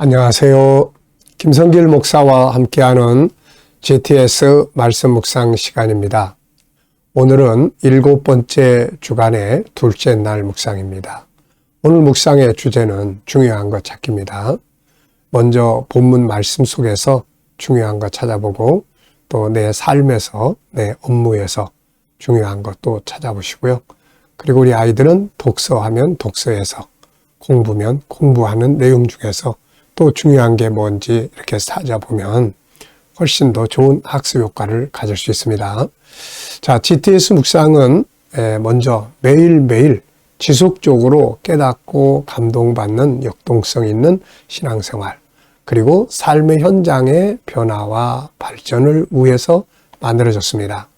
안녕하세요. 김성길 목사와 함께하는 GTS 말씀 묵상 시간입니다. 오늘은 7번째 주간의 둘째 날 묵상입니다. 오늘 묵상의 주제는 중요한 것 찾기입니다. 먼저 본문 말씀 속에서 중요한 것 찾아보고 또 내 삶에서 내 업무에서 중요한 것도 찾아보시고요. 그리고 우리 아이들은 독서하면 독서에서 공부면 공부하는 내용 중에서 또 중요한 게 뭔지 이렇게 찾아보면 훨씬 더 좋은 학습 효과를 가질 수 있습니다. 자, GTS 묵상은 먼저 매일매일 지속적으로 깨닫고 감동받는 역동성 있는 신앙생활, 그리고 삶의 현장의 변화와 발전을 위해서 만들어졌습니다.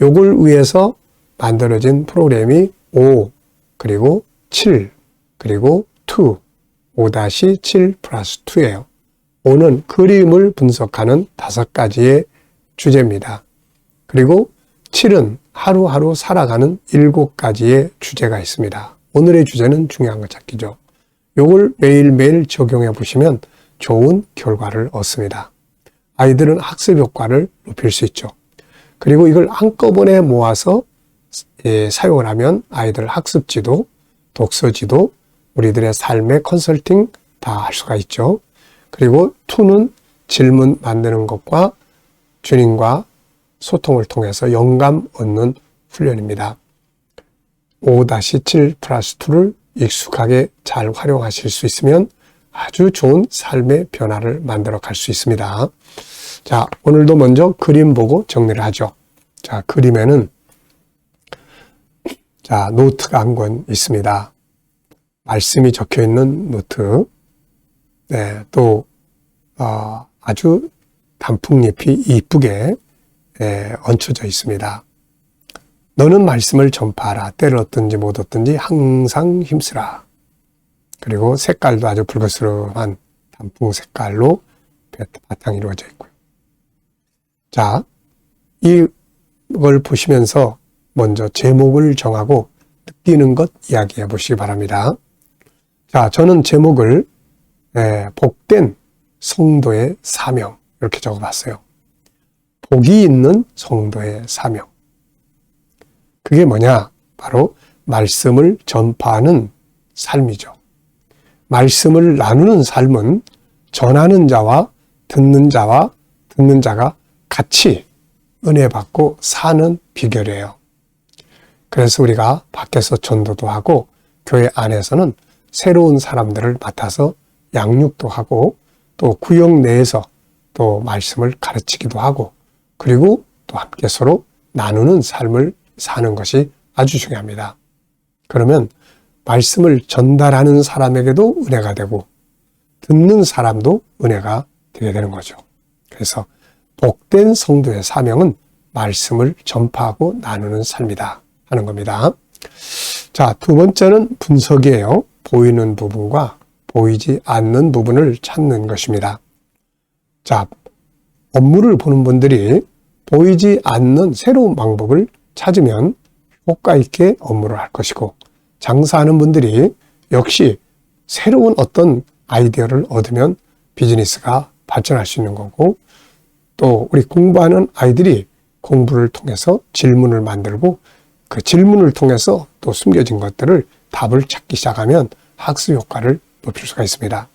요걸 위해서 만들어진 프로그램이 5, 그리고 7, 그리고 2, 5-7 플러스 2예요. 5는 그림을 분석하는 5가지의 주제입니다. 그리고 7은 하루하루 살아가는 7가지의 주제가 있습니다. 오늘의 주제는 중요한 것 찾기죠. 요걸 매일매일 적용해 보시면 좋은 결과를 얻습니다. 아이들은 학습 효과를 높일 수 있죠. 그리고 이걸 한꺼번에 모아서 사용을 하면 아이들 학습지도, 독서지도, 우리들의 삶의 컨설팅 다 할 수가 있죠. 그리고 2는 질문 만드는 것과 주님과 소통을 통해서 영감 얻는 훈련입니다. 5-7 플러스 2를 익숙하게 잘 활용하실 수 있으면 아주 좋은 삶의 변화를 만들어 갈 수 있습니다. 자, 오늘도 먼저 그림 보고 정리를 하죠. 자, 그림에는 노트가 한 권 있습니다. 말씀이 적혀 있는 노트, 또 아주 단풍잎이 이쁘게 얹혀져 있습니다. 너는 말씀을 전파하라. 때를 얻든지 못 얻든지 항상 힘쓰라. 그리고 색깔도 아주 붉은스러운 단풍 색깔로 바탕이 이루어져 있고요. 자, 이걸 보시면서 먼저 제목을 정하고 느끼는 것 이야기해 보시기 바랍니다. 자, 저는 제목을 복된 성도의 사명 이렇게 적어봤어요. 복이 있는 성도의 사명. 그게 뭐냐? 바로 말씀을 전파하는 삶이죠. 말씀을 나누는 삶은 전하는 자와 듣는 자가 같이 은혜 받고 사는 비결이에요. 그래서 우리가 밖에서 전도도 하고 교회 안에서는 새로운 사람들을 맡아서 양육도 하고 또 구역 내에서 또 말씀을 가르치기도 하고 그리고 또 함께 서로 나누는 삶을 사는 것이 아주 중요합니다. 그러면 말씀을 전달하는 사람에게도 은혜가 되고 듣는 사람도 은혜가 되게 되는 거죠. 그래서 복된 성도의 사명은 말씀을 전파하고 나누는 삶이다 하는 겁니다. 자, 두 번째는 분석이에요. 보이는 부분과 보이지 않는 부분을 찾는 것입니다. 자, 업무를 보는 분들이 보이지 않는 새로운 방법을 찾으면 효과 있게 업무를 할 것이고, 장사하는 분들이 역시 새로운 어떤 아이디어를 얻으면 비즈니스가 발전할 수 있는 거고, 또 우리 공부하는 아이들이 공부를 통해서 질문을 만들고 그 질문을 통해서 또 숨겨진 것들을 답을 찾기 시작하면 학습 효과를 높일 수가 있습니다.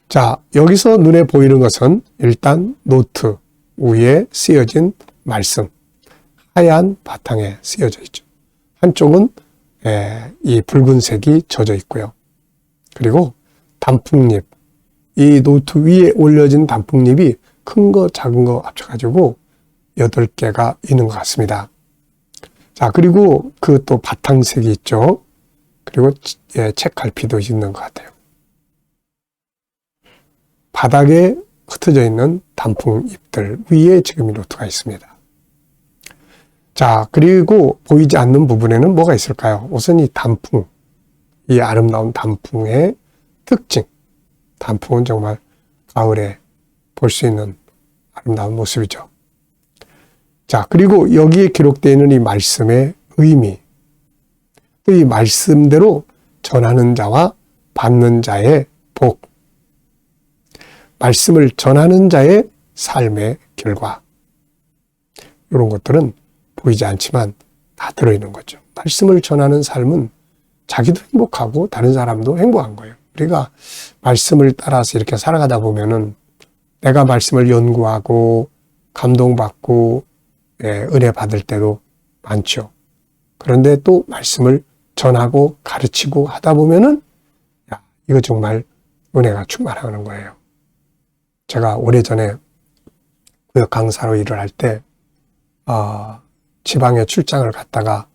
자, 여기서 눈에 보이는 것은 일단 노트 위에 쓰여진 말씀, 하얀 바탕에 쓰여져 있죠. 한쪽은 이 붉은색이 젖어 있고요. 그리고 단풍잎, 이 노트 위에 올려진 단풍잎이 큰 거 작은 거 합쳐가지고 8개가 있는 것 같습니다. 자, 그리고 그 또 바탕색이 있죠. 그리고 책갈피도 있는 것 같아요. 바닥에 흩어져 있는 단풍잎들 위에 지금 이 노트가 있습니다. 자, 그리고 보이지 않는 부분에는 뭐가 있을까요? 우선 이 단풍, 이 아름다운 단풍의 특징. 단풍은 정말 가을에 볼 수 있는 아름다운 모습이죠. 자, 그리고 여기에 기록되어 있는 이 말씀의 의미, 또 이 말씀대로 전하는 자와 받는 자의 복, 말씀을 전하는 자의 삶의 결과. 이런 것들은 보이지 않지만 다 들어있는 거죠. 말씀을 전하는 삶은 자기도 행복하고 다른 사람도 행복한 거예요. 우리가 말씀을 따라서 이렇게 살아가다 보면은 내가 말씀을 연구하고 감동받고 은혜 받을 때도 많죠. 그런데 또 말씀을 전하고 가르치고 하다 보면은 야, 이거 정말 은혜가 충만하는 거예요. 제가 오래전에 구역 강사로 일을 할 때 지방에 출장을 갔다가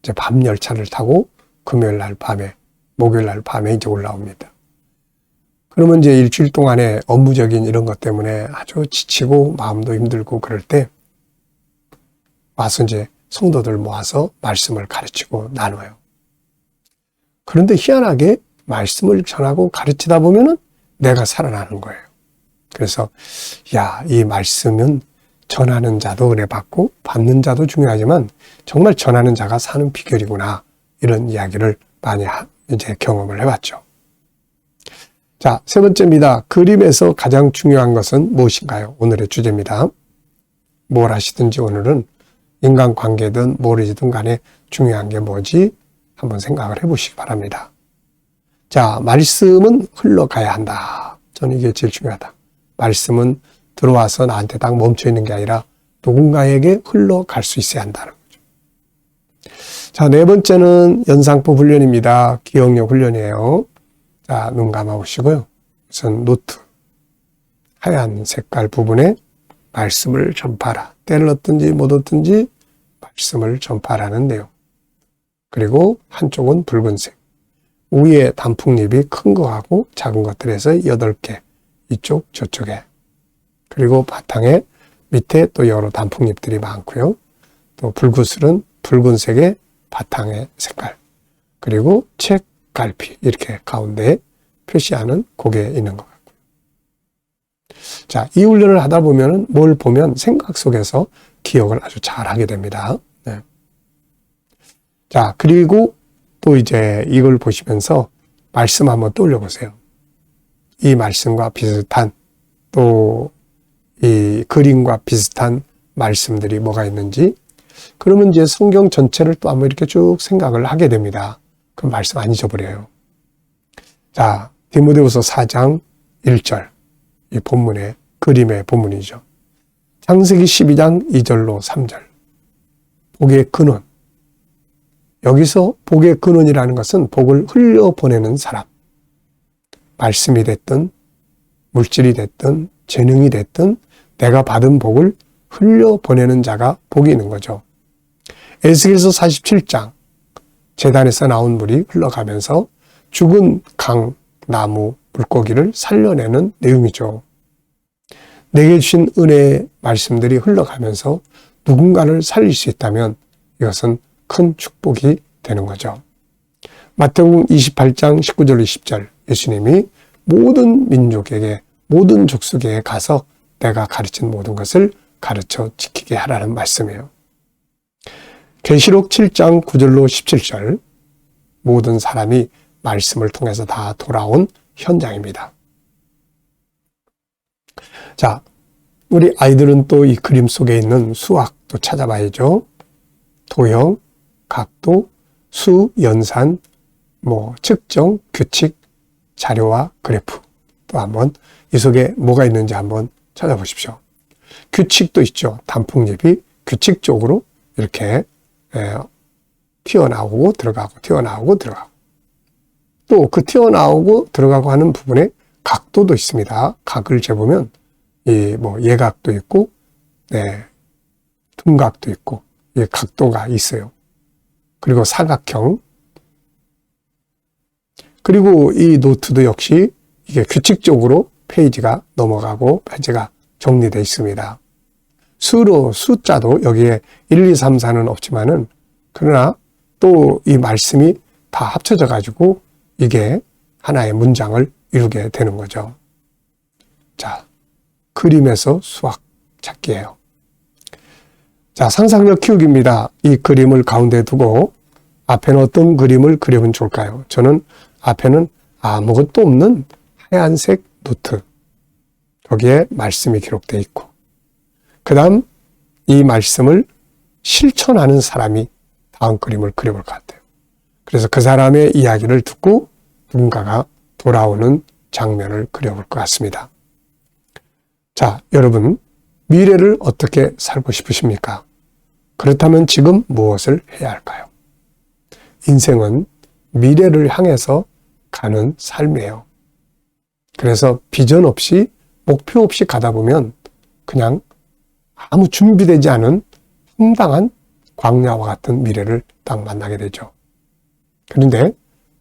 이제 밤 열차를 타고 금요일 날 밤에, 목요일 날 밤에 이제 올라옵니다. 그러면 이제 일주일 동안에 업무적인 이런 것 때문에 아주 지치고 마음도 힘들고 그럴 때 와서 이제 성도들 모아서 말씀을 가르치고 나눠요. 그런데 희한하게 말씀을 전하고 가르치다 보면은 내가 살아나는 거예요. 그래서 야, 이 말씀은 전하는 자도 은혜 받고 받는 자도 중요하지만 정말 전하는 자가 사는 비결이구나. 이런 이야기를 많이 이제 경험을 해봤죠. 자, 세 번째입니다. 그림에서 가장 중요한 것은 무엇인가요? 오늘의 주제입니다. 뭘 하시든지 오늘은 인간관계든 뭐든지 간에 중요한 게 뭐지? 한번 생각을 해보시기 바랍니다. 자, 말씀은 흘러가야 한다. 저는 이게 제일 중요하다. 말씀은 들어와서 나한테 딱 멈춰있는 게 아니라 누군가에게 흘러갈 수 있어야 한다는 거죠. 자, 네 번째는 연상법 훈련입니다. 기억력 훈련이에요. 자, 눈 감아보시고요. 우선 노트, 하얀 색깔 부분에 말씀을 전파하라. 때를 얻든지 못 얻든지 말씀을 전파하라는 내용. 그리고 한쪽은 붉은색. 위에 단풍잎이 큰 거하고 작은 것들에서 8개. 이쪽, 저쪽에. 그리고 바탕에 밑에 또 여러 단풍잎들이 많고요. 또 붉은슬은 붉은색의 바탕의 색깔. 그리고 책 갈피 이렇게 가운데에 표시하는 그게 있는 것 같고요. 자, 이 훈련을 하다 보면 뭘 보면 생각 속에서 기억을 아주 잘 하게 됩니다. 네. 자, 그리고 또 이제 이걸 보시면서 말씀 한번 떠올려 보세요. 이 말씀과 비슷한 또 이 그림과 비슷한 말씀들이 뭐가 있는지 그러면 이제 성경 전체를 또 한번 이렇게 쭉 생각을 하게 됩니다. 그 말씀 안 잊어버려요. 자, 디모데후서 4장 1절 이 본문의 그림의 본문이죠. 창세기 12장 2절로 3절 복의 근원. 여기서 복의 근원이라는 것은 복을 흘려보내는 사람. 말씀이 됐든 물질이 됐든 재능이 됐든 내가 받은 복을 흘려보내는 자가 복이 있는 거죠. 에스겔서 47장 제단에서 나온 물이 흘러가면서 죽은 강, 나무, 물고기를 살려내는 내용이죠. 내게 주신 은혜의 말씀들이 흘러가면서 누군가를 살릴 수 있다면 이것은 큰 축복이 되는 거죠. 마태복음 28장 19절 20절 예수님이 모든 민족에게 모든 족속에 가서 내가 가르친 모든 것을 가르쳐 지키게 하라는 말씀이에요. 계시록 7장 9절로 17절 모든 사람이 말씀을 통해서 다 돌아온 현장입니다. 자, 우리 아이들은 또 이 그림 속에 있는 수학도 찾아봐야죠. 도형, 각도, 수, 연산, 측정, 규칙, 자료와 그래프. 또 한번 이 속에 뭐가 있는지 한번 찾아보십시오. 규칙도 있죠. 단풍잎이 규칙적으로 이렇게 튀어나오고 들어가고 튀어나오고 들어가고 또 그 튀어나오고 들어가고 하는 부분에 각도도 있습니다. 각을 재보면 예각도 있고 둔각도 있고 각도가 있어요. 그리고 사각형 그리고 이 노트도 역시 이게 규칙적으로 페이지가 넘어가고 페이지가 정리되어 있습니다. 수로 숫자도 여기에 1, 2, 3, 4는 없지만은 그러나 또 이 말씀이 다 합쳐져 가지고 이게 하나의 문장을 이루게 되는 거죠. 자, 그림에서 수학 찾기예요. 자, 상상력 키우기입니다. 이 그림을 가운데 두고 앞에는 어떤 그림을 그려면 좋을까요? 저는 앞에는 아무것도 없는 하얀색 노트. 거기에 말씀이 기록되어 있고, 그 다음 이 말씀을 실천하는 사람이 다음 그림을 그려볼 것 같아요. 그래서 그 사람의 이야기를 듣고 누군가가 돌아오는 장면을 그려볼 것 같습니다. 자, 여러분, 미래를 어떻게 살고 싶으십니까? 그렇다면 지금 무엇을 해야 할까요? 인생은 미래를 향해서 가는 삶이에요. 그래서 비전 없이, 목표 없이 가다 보면 그냥 아무 준비되지 않은 황당한 광야와 같은 미래를 딱 만나게 되죠. 그런데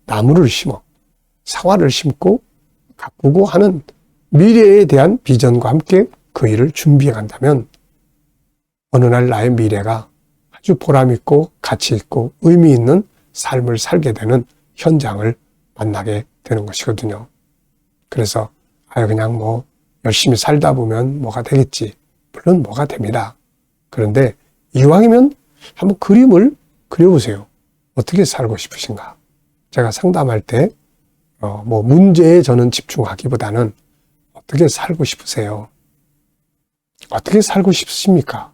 나무를 심어, 사과를 심고 가꾸고 하는 미래에 대한 비전과 함께 그 일을 준비해 간다면 어느 날 나의 미래가 아주 보람있고 가치있고 의미 있는 삶을 살게 되는 현장을 만나게 되는 것이거든요. 그래서 그냥 뭐 열심히 살다 보면 뭐가 되겠지. 물론 뭐가 됩니다. 그런데 이왕이면 한번 그림을 그려보세요. 어떻게 살고 싶으신가? 제가 상담할 때 문제에 저는 집중하기보다는 어떻게 살고 싶으세요? 어떻게 살고 싶으십니까?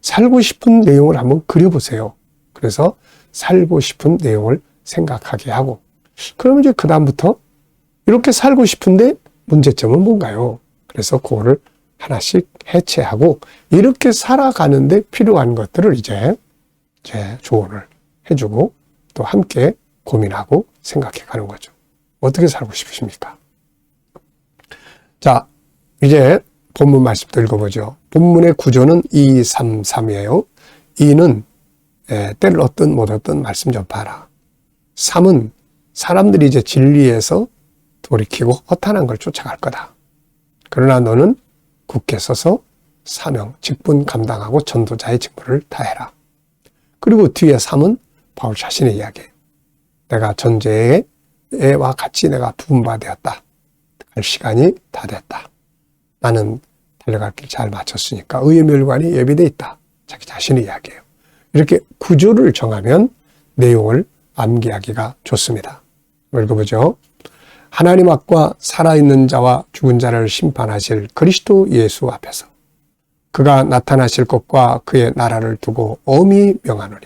살고 싶은 내용을 한번 그려보세요. 그래서 살고 싶은 내용을 생각하게 하고, 그러면 이제 그 다음부터 이렇게 살고 싶은데 문제점은 뭔가요? 그래서 그거를 하나씩 해체하고 이렇게 살아가는데 필요한 것들을 이제 조언을 해주고 또 함께 고민하고 생각해 가는 거죠. 어떻게 살고 싶으십니까? 자, 이제 본문 말씀도 읽어보죠. 본문의 구조는 2-3-3이에요. 2는 때를 얻든 못 얻든 말씀 전파하라. 3은 사람들이 이제 진리에서 돌이키고 허탄한 걸 쫓아갈 거다. 그러나 너는 굳게 서서 사명, 직분 감당하고 전도자의 직분을 다해라. 그리고 뒤에 3은 바울 자신의 이야기예요. 내가 전제와 같이 내가 부음바 되었다. 갈 시간이 다 됐다. 나는 달려갈 길 잘 마쳤으니까 의의 멸관이 예비되어 있다. 자기 자신의 이야기예요. 이렇게 구조를 정하면 내용을 암기하기가 좋습니다. 읽어보죠. 하나님 앞과 살아있는 자와 죽은 자를 심판하실 그리스도 예수 앞에서 그가 나타나실 것과 그의 나라를 두고 엄히 명하노니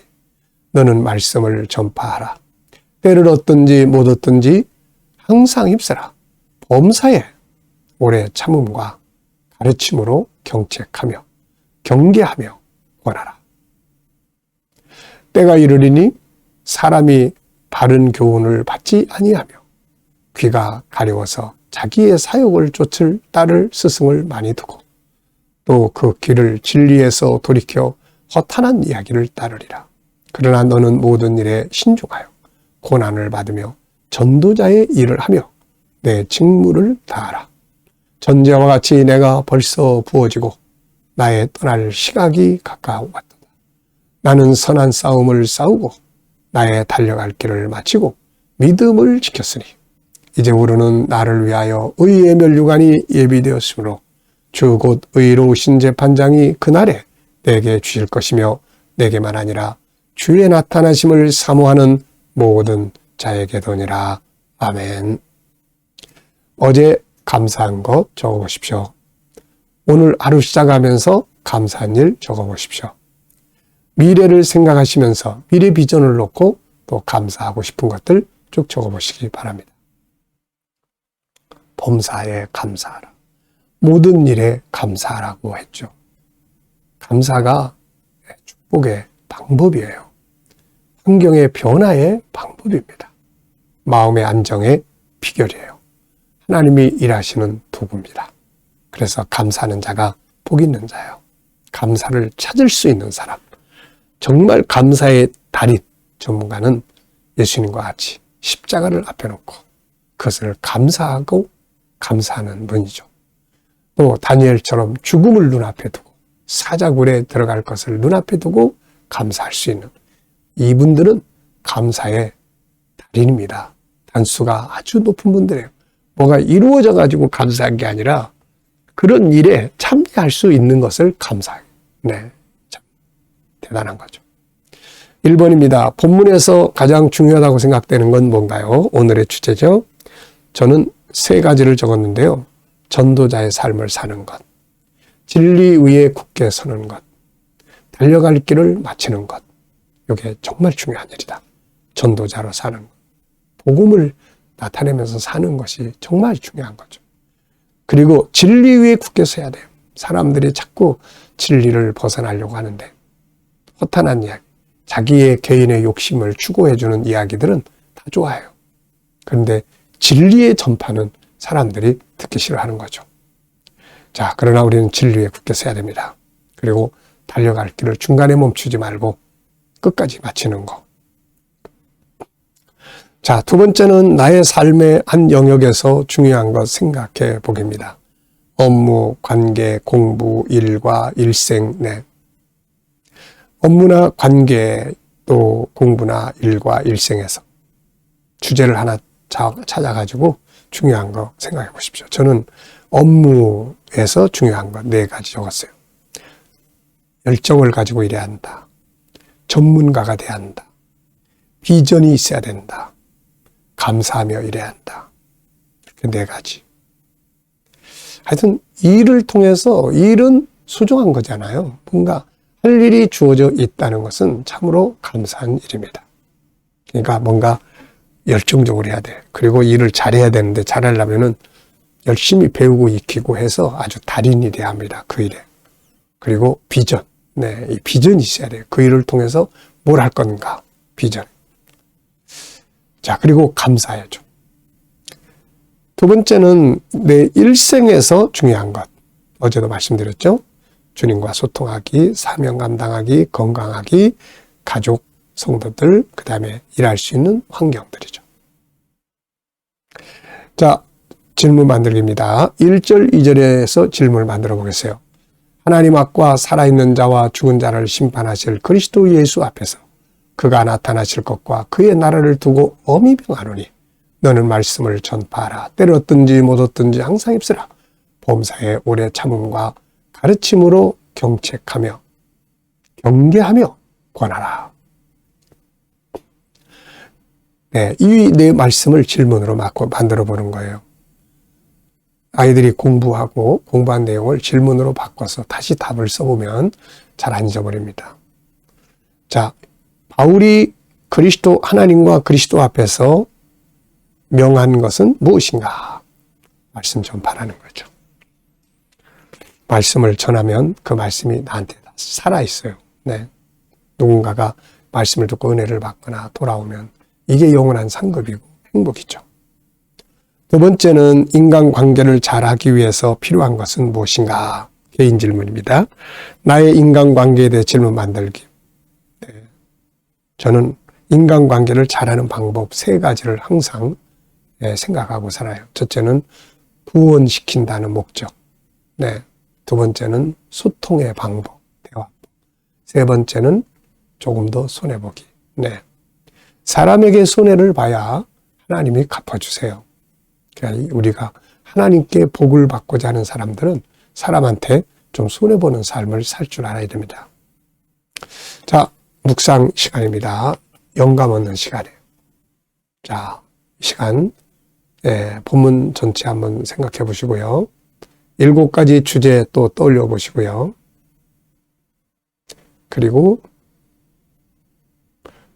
너는 말씀을 전파하라. 때를 얻든지 못 얻든지 항상 힘쓰라. 범사에 오래 참음과 가르침으로 경책하며 경계하며 권하라. 때가 이르리니 사람이 바른 교훈을 받지 아니하며 귀가 가려워서 자기의 사욕을 쫓을 따를 스승을 많이 두고 또 그 길을 진리에서 돌이켜 허탄한 이야기를 따르리라. 그러나 너는 모든 일에 신중하여 고난을 받으며 전도자의 일을 하며 내 직무를 다하라. 전제와 같이 내가 벌써 부어지고 나의 떠날 시각이 가까웠도다. 나는 선한 싸움을 싸우고 나의 달려갈 길을 마치고 믿음을 지켰으니 이제 우리는 나를 위하여 의의 면류관이 예비되었으므로 주 곧 의로우신 재판장이 그날에 내게 주실 것이며 내게만 아니라 주의 나타나심을 사모하는 모든 자에게도니라. 아멘. 어제 감사한 것 적어보십시오. 오늘 하루 시작하면서 감사한 일 적어보십시오. 미래를 생각하시면서 미래 비전을 놓고 또 감사하고 싶은 것들 쭉 적어보시기 바랍니다. 범사에 감사하라. 모든 일에 감사하라고 했죠. 감사가 축복의 방법이에요. 환경의 변화의 방법입니다. 마음의 안정의 비결이에요. 하나님이 일하시는 도구입니다. 그래서 감사하는 자가 복 있는 자예요. 감사를 찾을 수 있는 사람, 정말 감사의 달인 전문가는 예수님과 같이 십자가를 앞에 놓고 그것을 감사하고 감사하는 분이죠. 또 다니엘처럼 죽음을 눈앞에 두고 사자굴에 들어갈 것을 눈앞에 두고 감사할 수 있는 이분들은 감사의 달인입니다. 단수가 아주 높은 분들이에요. 뭐가 이루어져 가지고 감사한 게 아니라 그런 일에 참여할 수 있는 것을 감사해요. 네, 참 대단한 거죠. 1번입니다. 본문에서 가장 중요하다고 생각되는 건 뭔가요? 오늘의 주제죠. 저는 3가지를 적었는데요. 전도자의 삶을 사는 것, 진리 위에 굳게 서는 것, 달려갈 길을 마치는 것, 이게 정말 중요한 일이다. 전도자로 사는 것, 복음을 나타내면서 사는 것이 정말 중요한 거죠. 그리고 진리 위에 굳게 서야 돼요. 사람들이 자꾸 진리를 벗어나려고 하는데 허탄한 이야기, 자기의 개인의 욕심을 추구해주는 이야기들은 다 좋아요. 그런데 진리의 전파는 사람들이 듣기 싫어하는 거죠. 자, 그러나 우리는 진리에 굳게 서야 됩니다. 그리고 달려갈 길을 중간에 멈추지 말고 끝까지 마치는 거. 자, 두 번째는 나의 삶의 한 영역에서 중요한 것 생각해 보기입니다. 업무, 관계, 공부, 일과 일생, 업무나 관계, 또 공부나 일과 일생에서 주제를 하나 찾아가지고 중요한 거 생각해 보십시오. 저는 업무에서 중요한 거 4가지 적었어요. 열정을 가지고 일해야 한다. 전문가가 돼야 한다. 비전이 있어야 된다. 감사하며 일해야 한다. 이렇게 4가지. 하여튼 일을 통해서 일은 소중한 거잖아요. 뭔가 할 일이 주어져 있다는 것은 참으로 감사한 일입니다. 그러니까 뭔가 열정적으로 해야 돼. 그리고 일을 잘해야 되는데 잘하려면은 열심히 배우고 익히고 해서 아주 달인이 돼야 합니다. 그 일에. 그리고 비전. 이 비전이 있어야 돼요. 그 일을 통해서 뭘 할 건가. 비전. 자, 그리고 감사해야죠. 두 번째는 내 일생에서 중요한 것. 어제도 말씀드렸죠. 주님과 소통하기, 사명 감당하기, 건강하기, 가족, 성도들, 그 다음에 일할 수 있는 환경들이죠. 자, 질문 만들기입니다. 1절, 2절에서 질문을 만들어 보겠어요. 하나님 앞과 살아있는 자와 죽은 자를 심판하실 그리스도 예수 앞에서 그가 나타나실 것과 그의 나라를 두고 엄히 명하노니 너는 말씀을 전파하라. 때렸든지 못 얻든지 항상 입쓰라. 범사의 오래 참음과 가르침으로 경책하며 경계하며 권하라. 이 네 말씀을 질문으로 만들어 보는 거예요. 아이들이 공부한 내용을 질문으로 바꿔서 다시 답을 써보면 잘 안 잊어버립니다. 자, 바울이 하나님과 그리스도 앞에서 명한 것은 무엇인가? 말씀 전파라는 거죠. 말씀을 전하면 그 말씀이 나한테 살아있어요. 누군가가 말씀을 듣고 은혜를 받거나 돌아오면 이게 영원한 상급이고 행복이죠. 두 번째는 인간관계를 잘하기 위해서 필요한 것은 무엇인가? 개인 질문입니다. 나의 인간관계에 대해 질문 만들기. 저는 인간관계를 잘하는 방법 3가지를 항상 생각하고 살아요. 첫째는 구원시킨다는 목적. 두 번째는 소통의 방법, 대화법. 세 번째는 조금 더 손해보기. 사람에게 손해를 봐야 하나님이 갚아주세요. 그러니까 우리가 하나님께 복을 받고자 하는 사람들은 사람한테 좀 손해보는 삶을 살 줄 알아야 됩니다. 자, 묵상 시간입니다. 영감 얻는 시간이에요. 자, 이 시간 본문 전체 한번 생각해 보시고요. 7가지 주제 또 떠올려 보시고요. 그리고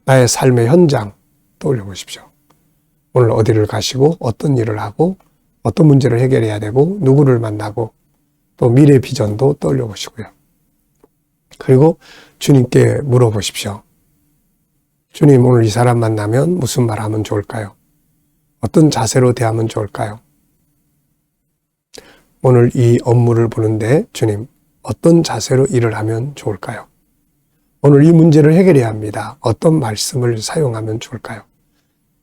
나의 삶의 현장 떠올려 보십시오. 오늘 어디를 가시고 어떤 일을 하고 어떤 문제를 해결해야 되고 누구를 만나고 또 미래 비전도 떠올려 보시고요. 그리고 주님께 물어보십시오. 주님, 오늘 이 사람 만나면 무슨 말 하면 좋을까요? 어떤 자세로 대하면 좋을까요? 오늘 이 업무를 보는데 주님, 어떤 자세로 일을 하면 좋을까요? 오늘 이 문제를 해결해야 합니다. 어떤 말씀을 사용하면 좋을까요?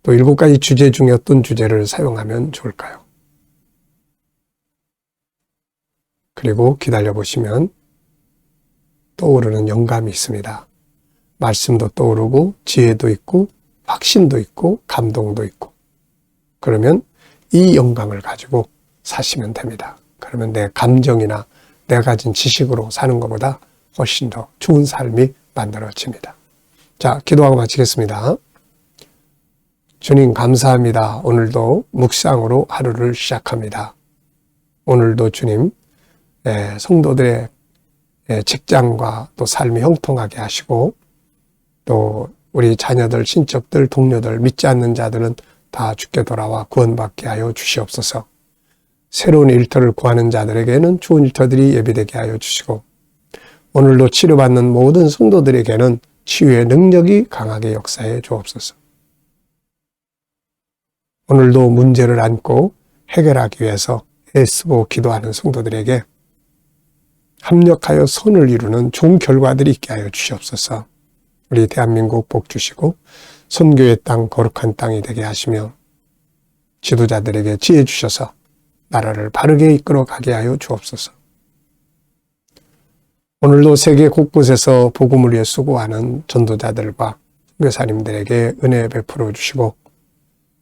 또 7가지 주제 중에 어떤 주제를 사용하면 좋을까요? 그리고 기다려 보시면 떠오르는 영감이 있습니다. 말씀도 떠오르고 지혜도 있고 확신도 있고 감동도 있고. 그러면 이 영감을 가지고 사시면 됩니다. 그러면 내 감정이나 내가 가진 지식으로 사는 것보다 훨씬 더 좋은 삶이 만들어집니다. 자, 기도하고 마치겠습니다. 주님 감사합니다. 오늘도 묵상으로 하루를 시작합니다. 오늘도 주님 성도들의 직장과 또 삶이 형통하게 하시고 또 우리 자녀들, 친척들, 동료들, 믿지 않는 자들은 다 주께 돌아와 구원받게 하여 주시옵소서. 새로운 일터를 구하는 자들에게는 좋은 일터들이 예비되게 하여 주시고 오늘도 치료받는 모든 성도들에게는 치유의 능력이 강하게 역사해 주옵소서. 오늘도 문제를 안고 해결하기 위해서 애쓰고 기도하는 성도들에게 합력하여 선을 이루는 좋은 결과들이 있게 하여 주시옵소서. 우리 대한민국 복 주시고 선교의 땅, 거룩한 땅이 되게 하시며 지도자들에게 지혜 주셔서 나라를 바르게 이끌어 가게 하여 주옵소서. 오늘도 세계 곳곳에서 복음을 위해 수고하는 전도자들과 선교사님들에게 은혜 베풀어 주시고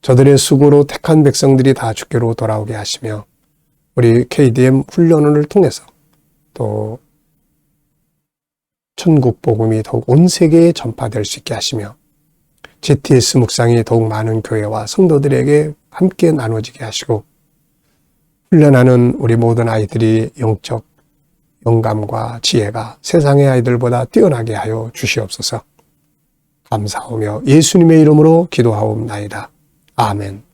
저들의 수고로 택한 백성들이 다 주께로 돌아오게 하시며 우리 KDM 훈련을 통해서 또 천국 복음이 더욱 온 세계에 전파될 수 있게 하시며 GTS 묵상이 더욱 많은 교회와 성도들에게 함께 나눠지게 하시고 훈련하는 우리 모든 아이들이 영적 영감과 지혜가 세상의 아이들보다 뛰어나게 하여 주시옵소서. 감사하며 예수님의 이름으로 기도하옵나이다. 아멘.